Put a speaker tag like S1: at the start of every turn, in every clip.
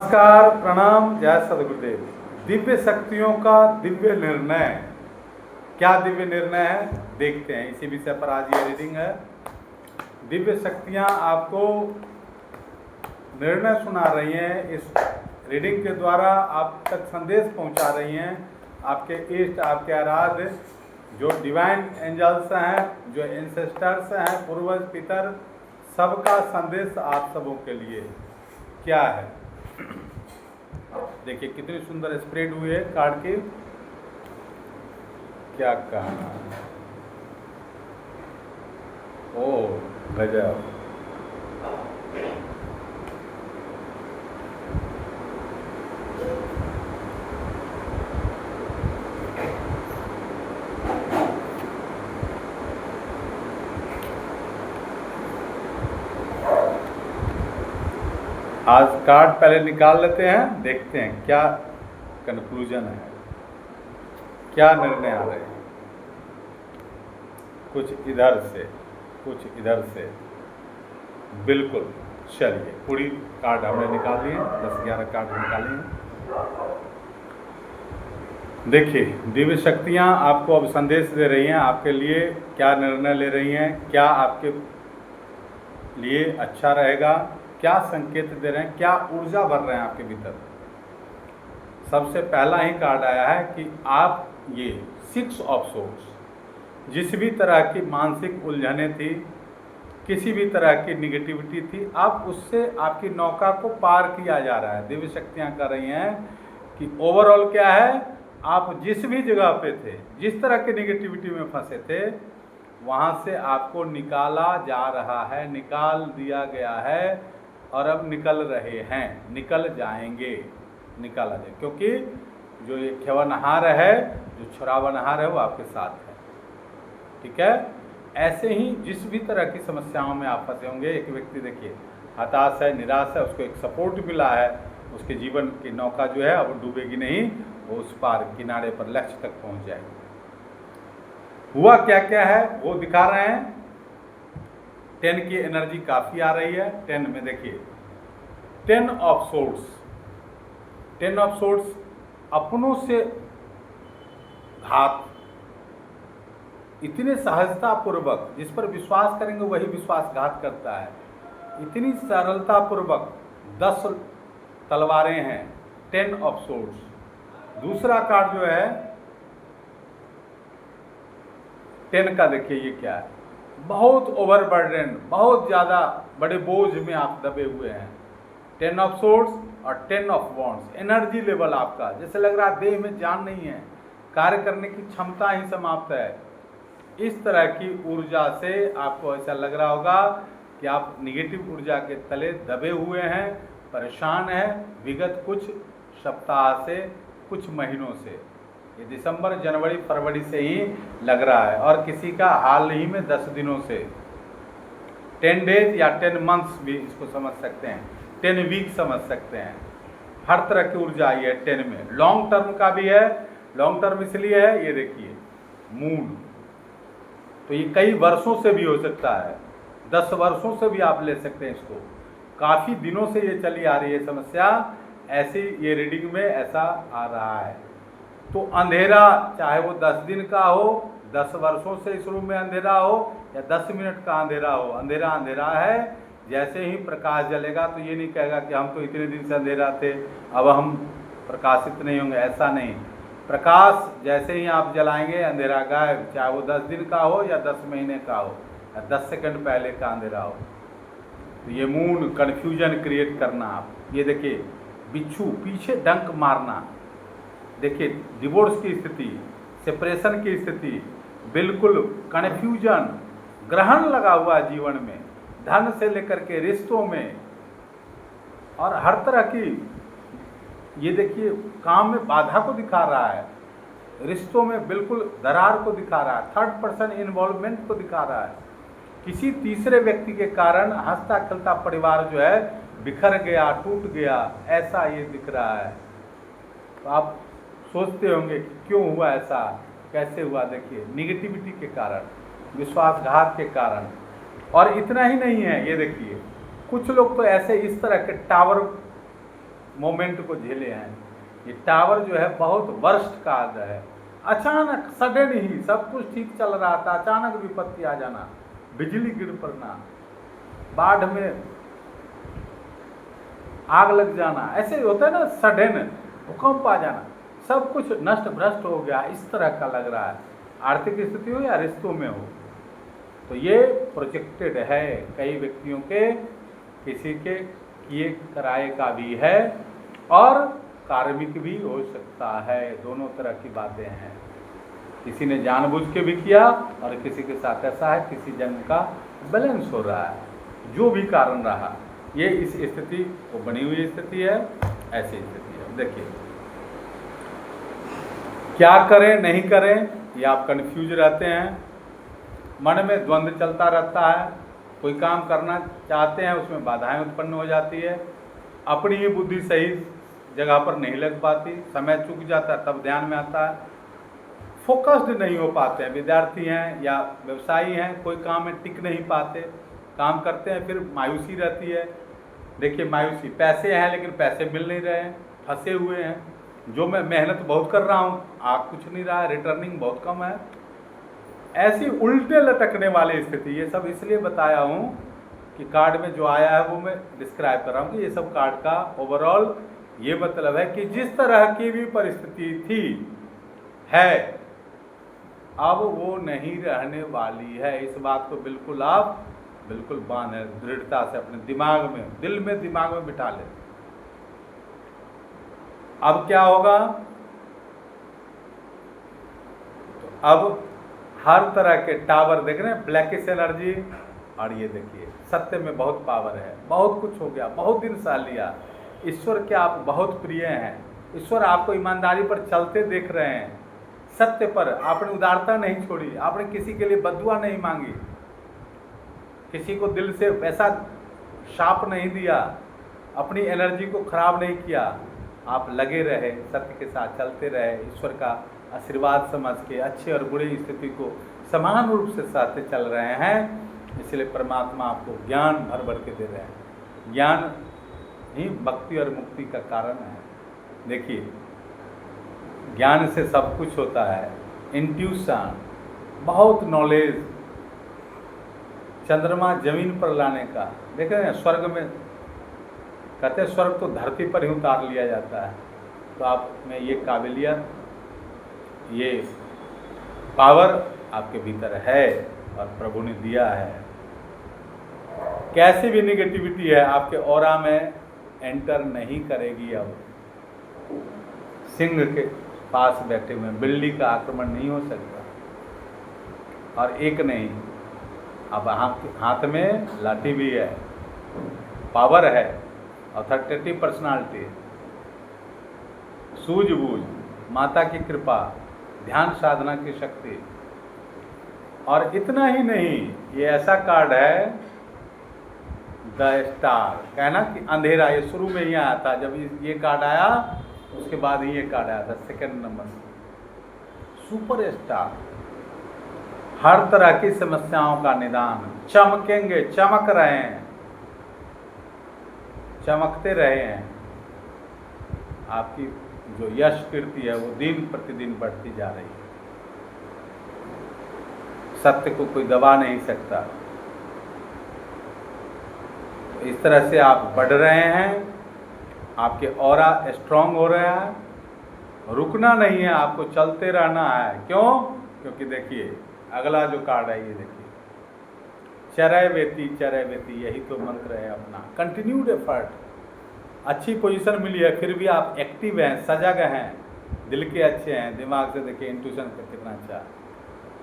S1: नमस्कार, प्रणाम, जय सदगुरुदेव। दिव्य शक्तियों का दिव्य निर्णय, क्या दिव्य निर्णय है देखते हैं। इसी विषय पर आज ये रीडिंग है। दिव्य शक्तियां आपको निर्णय सुना रही हैं। इस रीडिंग के द्वारा आप तक संदेश पहुंचा रही हैं। आपके इष्ट, आपके आराध्य जो डिवाइन एंजल्स हैं, जो एंसेस्टर्स हैं, पूर्वज पितर, सबका संदेश आप सबों के लिए क्या है। देखिए कितनी सुंदर स्प्रेड हुई है कार्ड की। क्या कहना, ओ गजब। आज कार्ड पहले निकाल लेते हैं, देखते हैं क्या कंक्लूजन है, क्या निर्णय आ रहे हैं। कुछ इधर से, कुछ इधर से। बिल्कुल, चलिए पूरी कार्ड हमने निकाल लिए, 10-11 कार्ड निकाले हैं। देखिए दिव्य शक्तियाँ आपको अब संदेश दे रही हैं, आपके लिए क्या निर्णय ले रही हैं, क्या आपके लिए अच्छा रहेगा, क्या संकेत दे रहे हैं, क्या ऊर्जा भर रहे हैं आपके भीतर। सबसे पहला ही कार्ड आया है कि आप ये 6 ऑफ सोर्ड्स, जिस भी तरह की मानसिक उलझने थी, किसी भी तरह की निगेटिविटी थी, आप उससे आपकी नौका को पार किया जा रहा है। दिव्य शक्तियाँ कर रही हैं कि ओवरऑल क्या है, आप जिस भी जगह पे थे, जिस तरह के निगेटिविटी में फंसे थे, वहाँ से आपको निकाला जा रहा है, निकाल दिया गया है और अब निकल रहे हैं, निकल जाएंगे, निकाला जाए। क्योंकि जो ये ख्यानहार है, जो छुरावनहार है, वो आपके साथ है। ठीक है। ऐसे ही जिस भी तरह की समस्याओं में आप फंसे होंगे, एक व्यक्ति देखिए हताश है, निराश है, उसको एक सपोर्ट मिला है, उसके जीवन की नौका जो है अब डूबेगी नहीं, वो उस पार किनारे पर लक्ष्य तक पहुंच जाएगी। हुआ क्या क्या है वो दिखा रहे हैं। 10 की एनर्जी काफ़ी आ रही है। 10 में देखिए 10 ऑफ सोर्ड्स, 10 ऑफ सोर्ड्स अपनों से घात, इतने सहजतापूर्वक, जिस पर विश्वास करेंगे वही विश्वासघात करता है, इतनी सरलतापूर्वक 10 तलवारें हैं। 10 ऑफ सोर्ड्स। दूसरा कार्ड जो है 10 का, देखिए ये क्या है, बहुत ओवरबर्डन, बहुत ज़्यादा बड़े बोझ में आप दबे हुए हैं। 10 ऑफ सोर्ड्स और 10 ऑफ वॉन्ड्स। एनर्जी लेवल आपका जैसे लग रहा है देह में जान नहीं है, कार्य करने की क्षमता ही समाप्त है। इस तरह की ऊर्जा से आपको ऐसा लग रहा होगा कि आप निगेटिव ऊर्जा के तले दबे हुए हैं, परेशान हैं विगत कुछ सप्ताह से, कुछ महीनों से। ये दिसंबर, जनवरी, फरवरी से ही लग रहा है, और किसी का हाल ही में 10 दिनों से। 10 डेज या 10 मंथ्स भी इसको समझ सकते हैं, 10 वीक समझ सकते हैं। हर तरह की ऊर्जा आई है 10 में। लॉन्ग टर्म का भी है। लॉन्ग टर्म इसलिए है, ये देखिए मून, तो ये कई वर्षों से भी हो सकता है, 10 वर्षों से भी आप ले सकते हैं इसको। काफ़ी दिनों से ये चली आ रही है समस्या, ऐसी ये रीडिंग में ऐसा आ रहा है। तो अंधेरा, चाहे वो 10 दिन का हो, 10 वर्षों से इस रूम में अंधेरा हो, या 10 मिनट का अंधेरा हो, अंधेरा अंधेरा है। जैसे ही प्रकाश जलेगा तो ये नहीं कहेगा कि हम तो इतने दिन से अंधेरा थे, अब हम प्रकाशित नहीं होंगे, ऐसा नहीं। प्रकाश जैसे ही आप जलाएंगे, अंधेरा गायब, चाहे वो 10 दिन का हो या 10 महीने का हो या 10 सेकंड पहले का अंधेरा हो। तो ये मून, कन्फ्यूजन क्रिएट करना। आप ये देखिए बिच्छू, पीछे डंक मारना, देखिए डिवोर्स की स्थिति, सेपरेशन की स्थिति, बिल्कुल कन्फ्यूजन, ग्रहण लगा हुआ जीवन में, धन से लेकर के रिश्तों में, और हर तरह की, ये देखिए काम में बाधा को दिखा रहा है, रिश्तों में बिल्कुल दरार को दिखा रहा है, थर्ड पर्सन इन्वॉल्वमेंट को दिखा रहा है। किसी तीसरे व्यक्ति के कारण हंसता खेलता परिवार जो है बिखर गया, टूट गया, ऐसा ये दिख रहा है। तो आप सोचते होंगे कि क्यों हुआ ऐसा, कैसे हुआ। देखिए निगेटिविटी के कारण, विश्वासघात के कारण। और इतना ही नहीं है, ये देखिए कुछ लोग तो ऐसे इस तरह के टावर मोमेंट को झेले हैं। ये टावर जो है बहुत वर्स्ट काल है। अचानक सडन ही सब कुछ ठीक चल रहा था, अचानक विपत्ति आ जाना, बिजली गिर पड़ना, बाढ़ में आग लग जाना, ऐसे होता है ना, सडन भूकंप आ जाना, सब कुछ नष्ट भ्रष्ट हो गया, इस तरह का लग रहा है। आर्थिक स्थिति हो या रिश्तों में हो, तो ये प्रोजेक्टेड है कई व्यक्तियों के, किसी के किए कराए का भी है और कार्मिक भी हो सकता है। दोनों तरह की बातें हैं। किसी ने जानबूझ के भी किया और किसी के साथ ऐसा है किसी जन्म का बैलेंस हो रहा है। जो भी कारण रहा, ये इस स्थिति को बनी हुई स्थिति है, ऐसी स्थिति है। देखिए क्या करें नहीं करें, ये आप कंफ्यूज रहते हैं, मन में द्वंद्व चलता रहता है। कोई काम करना चाहते हैं, उसमें बाधाएं उत्पन्न हो जाती है, अपनी ही बुद्धि सही जगह पर नहीं लग पाती, समय चूक जाता है, तब ध्यान में आता है, फोकस्ड नहीं हो पाते हैं। विद्यार्थी हैं या व्यवसायी हैं, कोई काम में टिक नहीं पाते, काम करते हैं फिर मायूसी रहती है। देखिए मायूसी, पैसे हैं लेकिन पैसे मिल नहीं रहे हैं, फंसे हुए हैं, जो मैं मेहनत बहुत कर रहा हूँ आ कुछ नहीं रहा है, रिटर्निंग बहुत कम है, ऐसी उल्टे लटकने वाली स्थिति। ये सब इसलिए बताया हूँ कि कार्ड में जो आया है वो मैं डिस्क्राइब कर रहा हूँ कि ये सब कार्ड का ओवरऑल ये मतलब है कि जिस तरह की भी परिस्थिति थी है, अब वो नहीं रहने वाली है। इस बात को बिल्कुल आप बिल्कुल बांधे दृढ़ता से अपने दिमाग में, दिल में, दिमाग में बिठा ले। अब क्या होगा, तो अब हर तरह के टावर देख रहे हैं, ब्लैकिश एनर्जी, और ये देखिए सत्य में बहुत पावर है, बहुत कुछ हो गया, बहुत दिन सह लिया। ईश्वर के आप बहुत प्रिय हैं, ईश्वर आपको ईमानदारी पर चलते देख रहे हैं, सत्य पर आपने उदारता नहीं छोड़ी, आपने किसी के लिए बद्दुआ नहीं मांगी, किसी को दिल से वैसा शाप नहीं दिया, अपनी एनर्जी को खराब नहीं किया, आप लगे रहे, सत्य के साथ चलते रहे, ईश्वर का आशीर्वाद समझ के अच्छे और बुरी स्थिति को समान रूप से साथ चल रहे हैं। इसलिए परमात्मा आपको ज्ञान भर भर के दे रहे हैं। ज्ञान ही भक्ति और मुक्ति का कारण है। देखिए ज्ञान से सब कुछ होता है, इंट्यूशन, बहुत नॉलेज, चंद्रमा जमीन पर लाने का। देख रहे हैं स्वर्ग में कहते हैं स्वर्ग तो धरती पर ही उतार लिया जाता है, तो आप में ये काबिलियत, ये पावर आपके भीतर है और प्रभु ने दिया है। कैसी भी निगेटिविटी है आपके ऑरा में एंटर नहीं करेगी। अब सिंह के पास बैठे हुए बिल्ली का आक्रमण नहीं हो सकता। और एक नहीं, अब हाथ में लाठी भी है, पावर है, अथॉरिटेटिव पर्सनालिटी, सूझबूझ, माता की कृपा, ध्यान साधना की शक्ति। और इतना ही नहीं, ये ऐसा कार्ड है द स्टार, कहना कि अंधेरा, ये शुरू में ही आया था। जब ये कार्ड आया उसके बाद ही ये कार्ड आया था, सेकंड नंबर, सुपर स्टार, हर तरह की समस्याओं का निदान, चमकेंगे, चमक रहे हैं, चमकते रहे हैं। आपकी जो यश कीर्ति है वो दिन प्रतिदिन बढ़ती जा रही है। सत्य को कोई दबा नहीं सकता। तो इस तरह से आप बढ़ रहे हैं, आपके ऑरा स्ट्रांग हो रहा है, रुकना नहीं है, आपको चलते रहना है। क्यों? क्योंकि देखिए अगला जो कार्ड है ये देखिए, चरैवेति, चरैवेति, यही तो मंत्र है अपना, कंटिन्यूड एफर्ट। अच्छी पोजीशन मिली है फिर भी आप एक्टिव हैं, सजग हैं, दिल के अच्छे हैं, दिमाग से देखिए इंट्यूशन का कितना अच्छा है।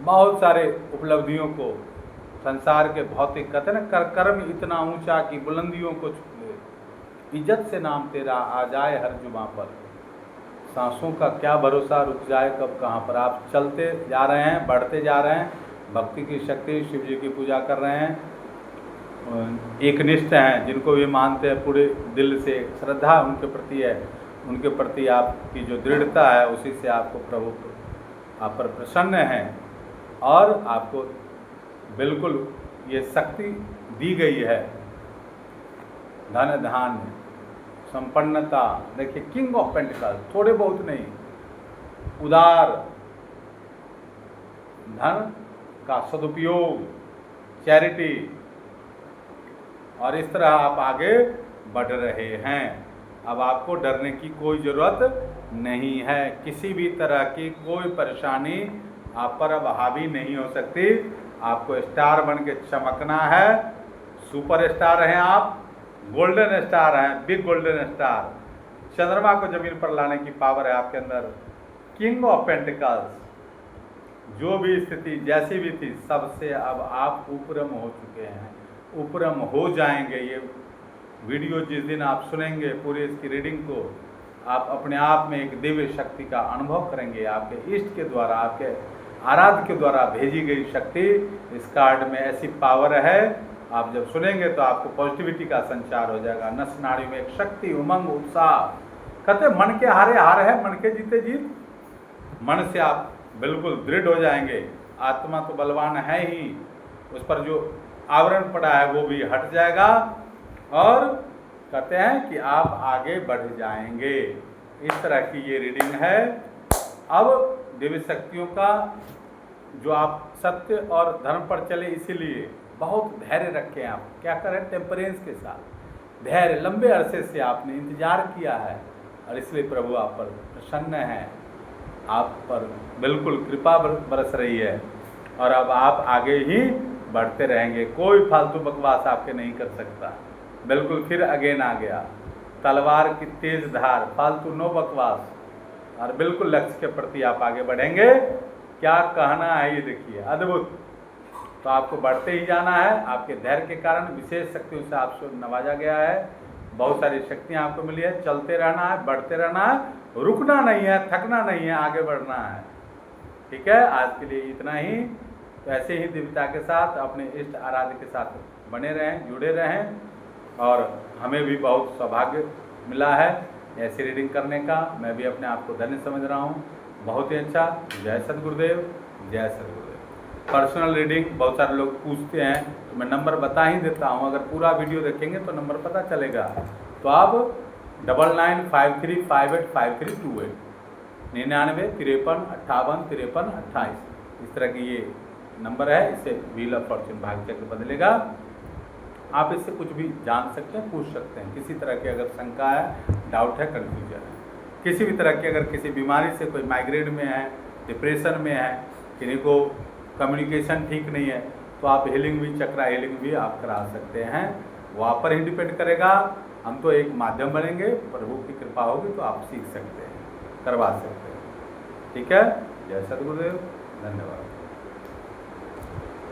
S1: बहुत सारे उपलब्धियों को संसार के भौतिक कहते हैं ना, कर्म इतना ऊंचा कि बुलंदियों को छू ले, इज्जत से नाम तेरा आ जाए हर जुबां पर, सांसों का क्या भरोसा, रुक जाए कब कहाँ पर। आप चलते जा रहे हैं, बढ़ते जा रहे हैं, भक्ति की शक्ति, शिव जी की पूजा कर रहे हैं, एक निष्ठ हैं, जिनको भी मानते हैं पूरे दिल से, श्रद्धा उनके प्रति है, उनके प्रति आपकी जो दृढ़ता है उसी से आपको प्रभु आप पर प्रसन्न हैं और आपको बिल्कुल ये शक्ति दी गई है। धन धान्य संपन्नता। देखिए किंग ऑफ पेंटिकल्स, थोड़े बहुत नहीं, उदार, धन का सदुपयोग, चैरिटी, और इस तरह आप आगे बढ़ रहे हैं। अब आपको डरने की कोई ज़रूरत नहीं है, किसी भी तरह की कोई परेशानी आप पर अब हावी नहीं हो सकती। आपको स्टार बन के चमकना है, सुपर स्टार हैं आप, गोल्डन स्टार हैं, बिग गोल्डन स्टार। चंद्रमा को जमीन पर लाने की पावर है आपके अंदर। किंग ऑफ पेंटिकल्स, जो भी स्थिति जैसी भी थी सबसे अब आप उपरम हो चुके हैं, उपरम हो जाएंगे। ये वीडियो जिस दिन आप सुनेंगे पूरी इसकी रीडिंग को, आप अपने आप में एक दिव्य शक्ति का अनुभव करेंगे। आपके इष्ट के द्वारा, आपके आराध्य के द्वारा भेजी गई शक्ति इस कार्ड में ऐसी पावर है, आप जब सुनेंगे तो आपको पॉजिटिविटी का संचार हो जाएगा। नस नाड़ी में एक शक्ति, उमंग, उत्साह। कहते मन के हारे हार है, मन के जीते जीत। मन से आप बिल्कुल दृढ़ हो जाएंगे। आत्मा तो बलवान है ही, उस पर जो आवरण पड़ा है वो भी हट जाएगा, और कहते हैं कि आप आगे बढ़ जाएंगे। इस तरह की ये रीडिंग है। अब दिव्य शक्तियों का जो आप सत्य और धर्म पर चले, इसीलिए बहुत धैर्य रखें। आप क्या करें, टेम्परेंस के साथ धैर्य। लंबे अरसे से आपने इंतजार किया है और इसलिए प्रभु आप पर प्रसन्न है, आप पर बिल्कुल कृपा बरस रही है, और अब आप आगे ही बढ़ते रहेंगे। कोई फालतू बकवास आपके नहीं कर सकता। बिल्कुल फिर अगेन आ गया, तलवार की तेज धार, फालतू नो बकवास, और बिल्कुल लक्ष्य के प्रति आप आगे बढ़ेंगे। क्या कहना है ये देखिए, अद्भुत। तो आपको बढ़ते ही जाना है। आपके धैर्य के कारण विशेष शक्तियों से आपको नवाजा गया है, बहुत सारी शक्तियाँ आपको मिली है। चलते रहना है, बढ़ते रहना है, रुकना नहीं है, थकना नहीं है, आगे बढ़ना है। ठीक है, आज के लिए इतना ही। तो ऐसे ही दिव्यता के साथ अपने इष्ट आराध्य के साथ बने रहें, जुड़े रहें, और हमें भी बहुत सौभाग्य मिला है ऐसी रीडिंग करने का। मैं भी अपने आप को धन्य समझ रहा हूँ। बहुत ही अच्छा। जय सद्गुरुदेव, जय सद्गुरुदेव। पर्सनल रीडिंग बहुत सारे लोग पूछते हैं, तो मैं नंबर बता ही देता हूँ। अगर पूरा वीडियो देखेंगे तो नंबर पता चलेगा। तो आप 9953585328 99 53 58 53 28 इस तरह की ये नंबर है। इससे व्हील ऑफ फॉर्च्यून भाग्यचक्र बदलेगा। आप इससे कुछ भी जान सकते हैं, पूछ सकते हैं। किसी तरह की अगर शंका है, डाउट है, कन्फ्यूजन है, किसी भी तरह की अगर किसी बीमारी से, कोई माइग्रेन में है, डिप्रेशन में है, किसी को कम्युनिकेशन ठीक नहीं है, तो आप हीलिंग भी, चक्रा हीलिंग भी आप करा सकते हैं। वो आप पर ही डिपेंड करेगा। हम तो एक माध्यम बनेंगे, प्रभु की कृपा होगी तो आप सीख सकते हैं, करवा सकते हैं। ठीक है, जय सद्गुरुदेव, धन्यवाद।